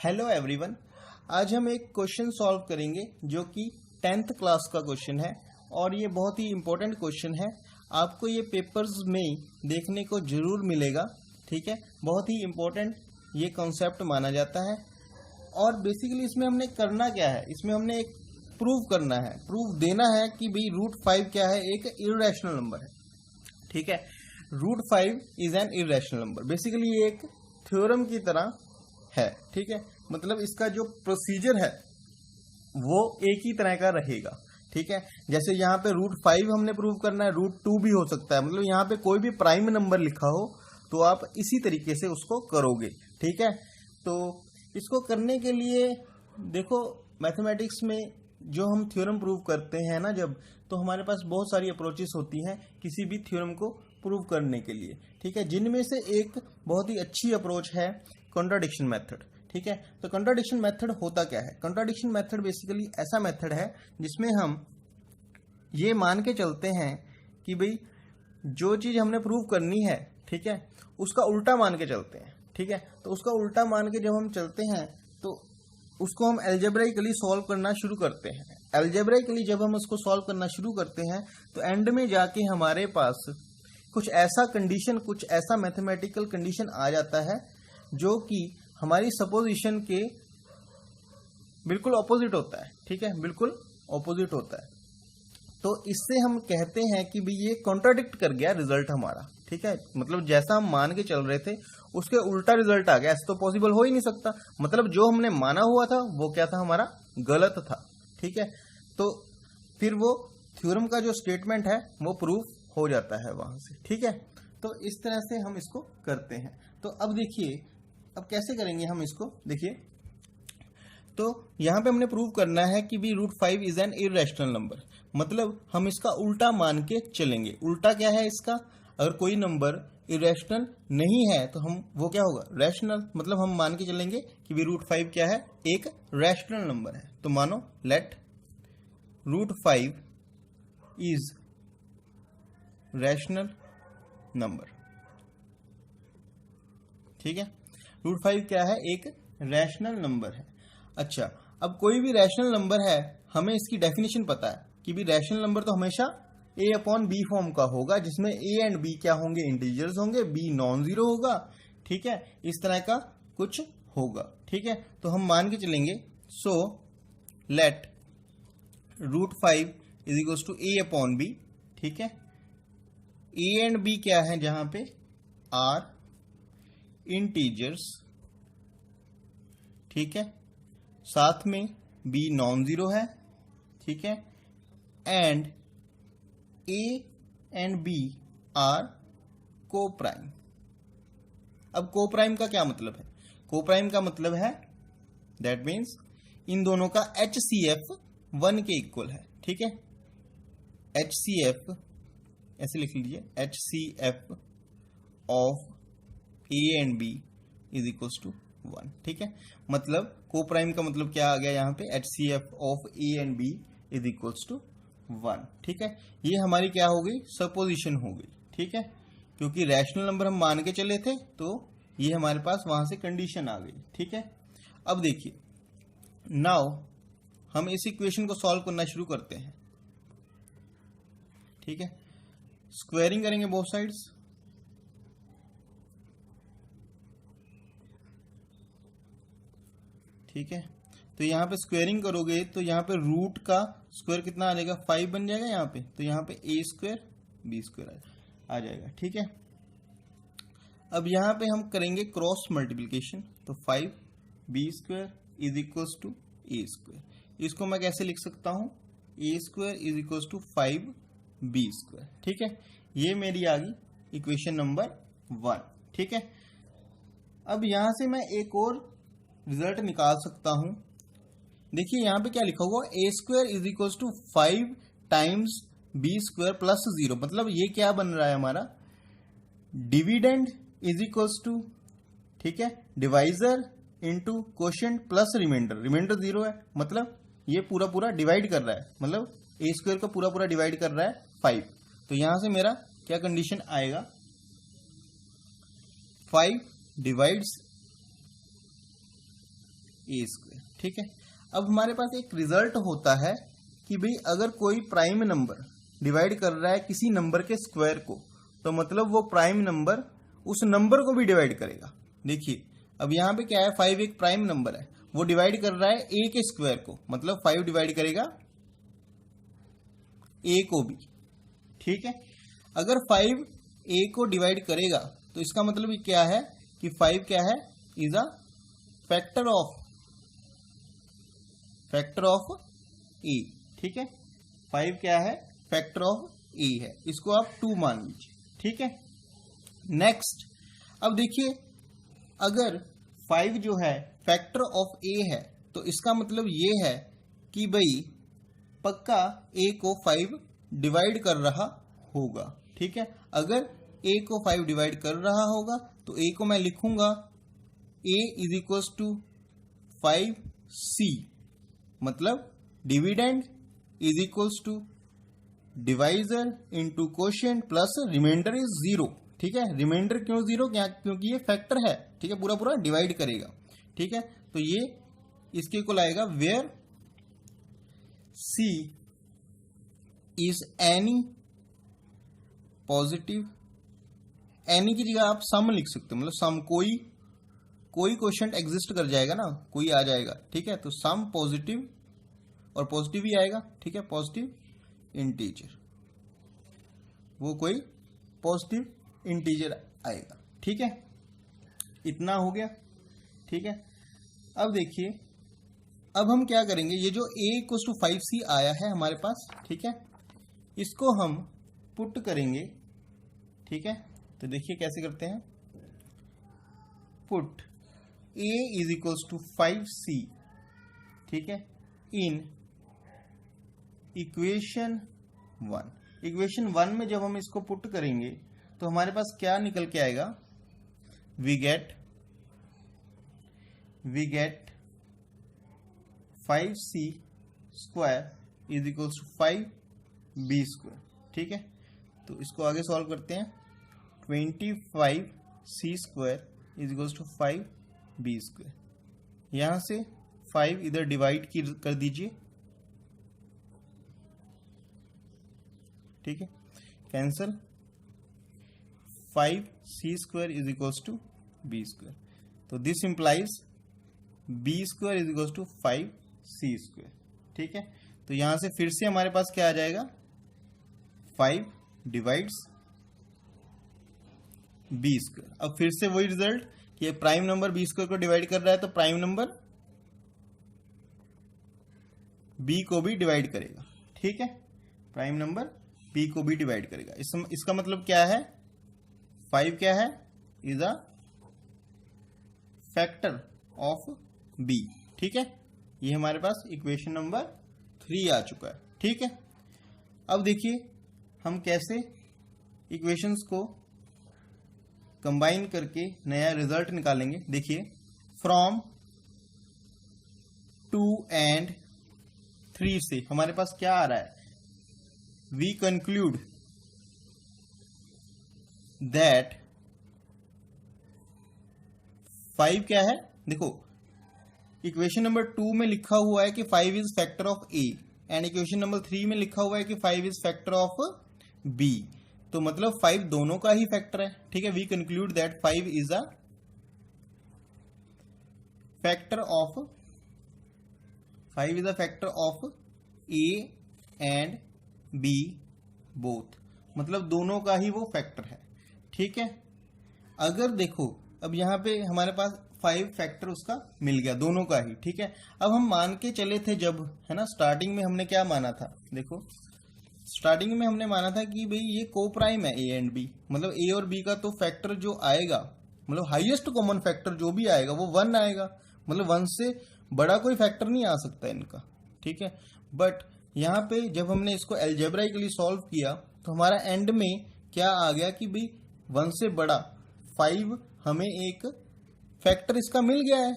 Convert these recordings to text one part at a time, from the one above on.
Hello everyone. आज हम एक क्वेश्चन सॉल्व करेंगे जो कि 10th क्लास का क्वेश्चन है और ये बहुत ही इम्पोर्टेंट क्वेश्चन है। आपको ये पेपर्स में देखने को जरूर मिलेगा, ठीक है। बहुत ही इम्पोर्टेंट ये कॉन्सेप्ट माना जाता है और बेसिकली इसमें हमने करना क्या है, इसमें हमने एक प्रूव करना है, प्रूफ देना है कि भाई √5 क्या है, एक इर्रेशनल नंबर है, ठीक है। √5 is an irrational number. Basically ये एक थ्योरम की तरह है, ठीक है। मतलब इसका जो प्रोसीजर है वो एक ही तरह का रहेगा, ठीक है। जैसे यहाँ पे √5 हमने प्रूव करना है, √2 भी हो सकता है। मतलब यहाँ पे कोई भी प्राइम नंबर लिखा हो तो आप इसी तरीके से उसको करोगे, ठीक है। तो इसको करने के लिए देखो, मैथमेटिक्स में जो हम थ्योरम प्रूव करते हैं ना, जब तो हमारे पास बहुत सारी अप्रोचेस होती हैं किसी भी थ्योरम को प्रूव करने के लिए, ठीक है। जिनमें से एक बहुत ही अच्छी अप्रोच है कॉन्ट्राडिक्शन मेथड, ठीक है। तो कॉन्ट्राडिक्शन मेथड होता क्या है? कॉन्ट्राडिक्शन मेथड बेसिकली ऐसा मेथड है जिसमें हम ये मान के चलते हैं कि भाई जो चीज हमने प्रूव करनी है, ठीक है, उसका उल्टा मान के चलते हैं, ठीक है। तो उसका उल्टा मान के जब हम चलते हैं तो उसको हम अलजेब्राइकली सॉल्व करना शुरू करते हैं। अलजेब्राइकली जब हम उसको सॉल्व करना शुरू करते हैं तो एंड में जाके हमारे पास कुछ ऐसा कंडीशन, कुछ ऐसा मैथमेटिकल कंडीशन आ जाता है जो कि हमारी सपोजिशन के बिल्कुल ऑपोजिट होता है, ठीक है, बिल्कुल ऑपोजिट होता है। तो इससे हम कहते हैं कि भाई ये कॉन्ट्राडिक्ट कर गया रिजल्ट हमारा, ठीक है। मतलब जैसा हम मान के चल रहे थे उसके उल्टा रिजल्ट आ गया। ऐसा तो पॉसिबल हो ही नहीं सकता। मतलब जो हमने माना हुआ था वो क्या था, हमारा गलत था, ठीक है। तो फिर वो थ्योरम का जो स्टेटमेंट है वो प्रूफ हो जाता है वहां से, ठीक है। तो इस तरह से हम इसको करते हैं। तो अब देखिए, अब कैसे करेंगे हम इसको, देखिए। तो यहां पे हमने प्रूव करना है कि भी √5 इज एन इर्रेशनल नंबर। मतलब हम इसका उल्टा मान के चलेंगे। उल्टा क्या है इसका? अगर कोई नंबर इरेशनल नहीं है तो हम वो क्या होगा, रैशनल। मतलब हम मान के चलेंगे कि भी √5 क्या है, एक रैशनल नंबर है। तो मानो लेट √5 इज रैशनल नंबर, ठीक है। √5 क्या है, एक रैशनल नंबर है। अच्छा, अब कोई भी रैशनल नंबर है, हमें इसकी डेफिनेशन पता है कि भी रैशनल नंबर तो हमेशा a/b फॉर्म का होगा, जिसमें a एंड b क्या होंगे, इंटीजर्स होंगे, b नॉन जीरो होगा, ठीक है। इस तरह का कुछ होगा, ठीक है। तो हम मान के चलेंगे, so let √5 is equal to a/b, ठीक है। a एंड b क्या है, जहां पे आर इंटीजर्स, ठीक है, साथ में b नॉन जीरो है, ठीक है, and a and b are coprime. अब को प्राइम का क्या मतलब है? को प्राइम का मतलब है दैट मीन्स इन दोनों का HCF 1 के इक्वल है, ठीक है। HCF ऐसे लिख लीजिए, HCF of a and b is equal to 1, ठीक है। मतलब को प्राइम का मतलब क्या आ गया यहाँ पे, HCF of a and b is equal to 1, ठीक है। ये हमारी क्या हो गई, सपोजिशन हो गई, ठीक है। क्योंकि रैशनल नंबर हम मान के चले थे तो ये हमारे पास वहां से कंडीशन आ गई, ठीक है। अब देखिए, नाउ हम इस इक्वेशन को सॉल्व करना शुरू करते हैं, ठीक है। स्क्वायरिंग करेंगे बोथ साइड्स, ठीक है। तो यहाँ पे स्क्वायरिंग करोगे तो यहाँ पे रूट का स्क्वायर कितना आ जाएगा, 5 बन जाएगा यहाँ पे। तो यहाँ पे a² b² आ जाएगा, ठीक है। अब यहाँ पे हम करेंगे क्रॉस मल्टीप्लिकेशन, तो 5b² is equal to a²। इसको मैं कैसे लिख सकता हूँ, a² is equal to 5b², ठीक है। ये मेरी आ गई इक्वेशन नंबर 1, ठीक है। अब यहां से मैं एक और रिजल्ट निकाल सकता हूं। देखिए यहाँ पे क्या लिखा हुआ, a² is equal to 5 times b² plus 0। मतलब ये क्या बन रहा है हमारा, डिविडेंड इज इक्वल टू, ठीक है, divisor into quotient plus remainder. Remainder 0 है, मतलब ये पूरा पूरा डिवाइड कर रहा है, मतलब a² का पूरा पूरा डिवाइड कर रहा है 5। तो यहां से मेरा क्या कंडीशन आएगा, 5 डिवाइड्स ए स्क्वायर। ठीक है, अब हमारे पास एक रिजल्ट होता है कि भाई अगर कोई प्राइम नंबर डिवाइड कर रहा है किसी नंबर के स्क्वायर को, तो मतलब वो प्राइम नंबर उस नंबर को भी डिवाइड करेगा। देखिए अब यहाँ पे क्या है, 5 एक प्राइम नंबर है, वो डिवाइड कर रहा है ए के स्क्वायर को, मतलब 5 डिवाइड करेगा ए को भी। ठीक है, अगर 5 ए को डिवाइड करेगा तो इसका मतलब क्या है कि 5 क्या है, इज अ फैक्टर ऑफ ए। ठीक है, 5 क्या है, फैक्टर ऑफ ए है, इसको आप 2 मान लीजिए। ठीक है, नेक्स्ट अब देखिए अगर 5 जो है फैक्टर ऑफ ए है तो इसका मतलब ये है कि भाई पक्का ए को 5 डिवाइड कर रहा होगा। ठीक है, अगर ए को 5 डिवाइड कर रहा होगा तो ए को मैं लिखूंगा a is equals to 5c, मतलब dividend is equals to divisor into quotient plus remainder is 0। ठीक है, रिमाइंडर क्यों 0, क्योंकि ये फैक्टर है। ठीक है, पूरा पूरा डिवाइड करेगा। ठीक है, तो ये इसके को लाएगा where c is any positive, any की जगह आप सम लिख सकते हो, मतलब सम कोई क्वेश्चन एग्जिस्ट कर जाएगा ना, कोई आ जाएगा। ठीक है, तो सम पॉजिटिव, और पॉजिटिव ही आएगा। ठीक है, पॉजिटिव इंटीजर, वो कोई पॉजिटिव इंटीजर आएगा। ठीक है, इतना हो गया। ठीक है, अब देखिए अब हम क्या करेंगे, ये जो a इक्वल्स टू 5c आया है हमारे पास, ठीक है, इसको हम पुट करेंगे। ठीक है, तो देखिए कैसे करते हैं, put a is equals to 5c, ठीक है, इन इक्वेशन 1। इक्वेशन 1 में जब हम इसको पुट करेंगे तो हमारे पास क्या निकल के आएगा, we get 5c square is equals to 5b square. ठीक है, तो इसको आगे सॉल्व करते हैं, 25c square is equals to 5b square. यहां से 5 इधर डिवाइड कर दीजिए। ठीक है, cancel, 5c square is equals to b square, तो this implies b square is equals to 5c square. ठीक है, तो यहां से फिर से हमारे पास क्या आ जाएगा, 5 डिवाइड्स b स्क्वायर। अब फिर से वही रिजल्ट कि प्राइम नंबर b स्क्वायर को डिवाइड कर रहा है तो प्राइम नंबर b को भी डिवाइड करेगा। ठीक है, प्राइम नंबर b को भी डिवाइड करेगा। इसका मतलब क्या है, 5 क्या है, is a factor of b। ठीक है, ये हमारे पास इक्वेशन नंबर 3 आ चुका है। ठीक है, अब देखिए हम कैसे इक्वेशंस को कंबाइन करके नया रिजल्ट निकालेंगे। देखिए फ्रॉम 2 and 3 से हमारे पास क्या आ रहा है, वी कंक्लूड दैट 5 क्या है, देखो इक्वेशन नंबर 2 में लिखा हुआ है कि 5 is factor of a and equation number 3 में लिखा हुआ है कि 5 इज फैक्टर ऑफ b, तो मतलब 5 दोनों का ही फैक्टर है। ठीक है, we conclude that 5 is a factor of a and b both, मतलब दोनों का ही वो फैक्टर है। ठीक है, अगर देखो अब यहां पे हमारे पास 5 फैक्टर उसका मिल गया, दोनों का ही। ठीक है, अब हम मान के चले थे जब, है ना, स्टार्टिंग में हमने क्या माना था, देखो स्टार्टिंग में हमने माना था कि भाई ये को प्राइम है a एंड b, मतलब a और b का तो फैक्टर जो आएगा, मतलब हाईएस्ट कॉमन फैक्टर जो भी आएगा वो 1 आएगा, मतलब 1 से बड़ा कोई फैक्टर नहीं आ सकता इनका। ठीक है, बट यहाँ पे जब हमने इसको एल्जेब्राइकली सॉल्व किया तो हमारा एंड में क्या आ गया कि भाई 1 से बड़ा 5 हमें एक फैक्टर इसका मिल गया है।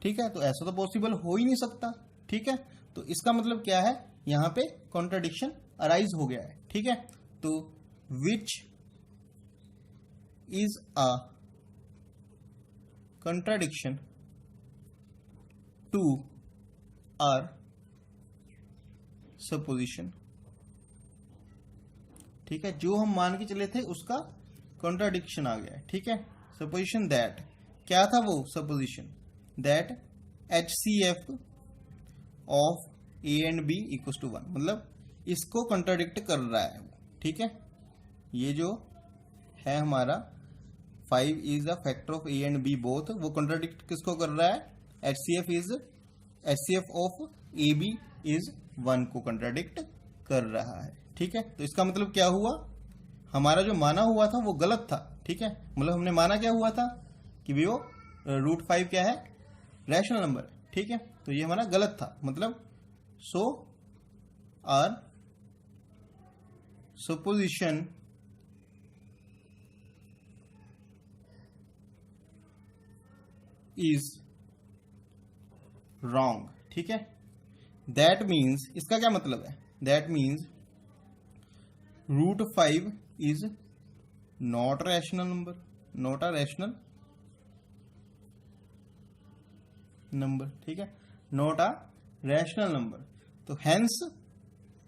ठीक है, तो ऐसा तो पॉसिबल हो ही नहीं सकता। ठीक है, तो इसका मतलब क्या है, यहाँ पे कॉन्ट्राडिक्शन अराइज हो गया है। ठीक है, तो which is a contradiction to our supposition, ठीक है, जो हम मान के चले थे उसका कॉन्ट्राडिक्शन आ गया है, ठीक है। सपोजिशन दैट, क्या था वो supposition, that HCF of A and B equals to 1, मतलब इसको कॉन्ट्राडिक्ट कर रहा है, ठीक है। ये जो है हमारा 5 is the factor of A and B both, वो कॉन्ट्राडिक्ट किसको कर रहा है, HCF ऑफ AB इज 1 को कॉन्ट्राडिक्ट कर रहा है, ठीक है। तो इसका मतलब क्या हुआ, हमारा जो माना हुआ था वो गलत था, ठीक है। मतलब हमने माना क्या हुआ था कि भी वो √5 क्या है, रैशनल नंबर, ठीक है। तो ये हमारा गलत था, मतलब सो आर सपोजिशन इज रॉन्ग, ठीक है। दैट मीन्स, इसका क्या मतलब है, that means √5 is not rational number, not a rational number, ठीक है, नॉट अ रैशनल नंबर। तो हेंस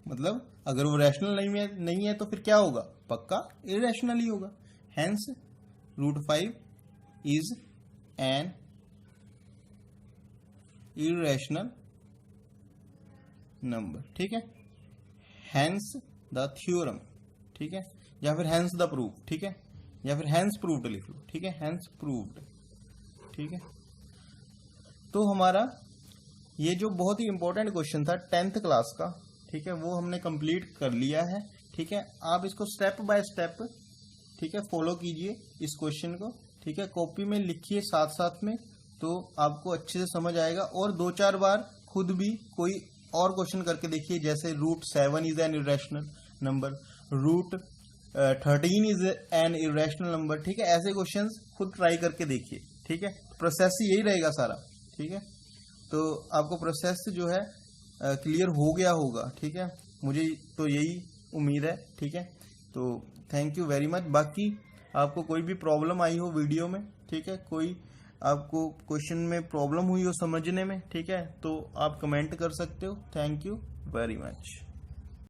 मतलब अगर वो रैशनल नहीं है तो फिर क्या होगा, पक्का इरेशनल ही होगा। Hence √5 is an irrational number, ठीक है। हेंस द थ्योरम, ठीक है, या फिर हेंस द प्रूफ, ठीक है, या फिर हेंस प्रूव्ड लिख लो, ठीक है, हेंस प्रूव्ड, ठीक है। तो हमारा ये जो बहुत ही इंपॉर्टेंट क्वेश्चन था 10th क्लास का, ठीक है, वो हमने कंप्लीट कर लिया है, ठीक है। आप इसको स्टेप बाय स्टेप, ठीक है, फॉलो कीजिए इस क्वेश्चन को, ठीक है, कॉपी में लिखिए साथ साथ में, तो आपको अच्छे से समझ आएगा। और 2-4 बार खुद भी कोई और क्वेश्चन करके देखिए, जैसे √7 is an irrational number, √13 is an irrational number, ठीक है। ऐसे क्वेश्चंस खुद ट्राई करके देखिए, ठीक है। प्रोसेस यही रहेगा सारा, ठीक है। तो आपको प्रोसेस जो है क्लियर हो गया होगा, ठीक है, मुझे तो यही उम्मीद है, ठीक है। तो थैंक यू वेरी मच। बाकी आपको कोई भी प्रॉब्लम आई हो वीडियो में, ठीक है, कोई आपको क्वेश्चन में प्रॉब्लम हुई हो समझने में, ठीक है, तो आप कमेंट कर सकते हो। Thank you very much.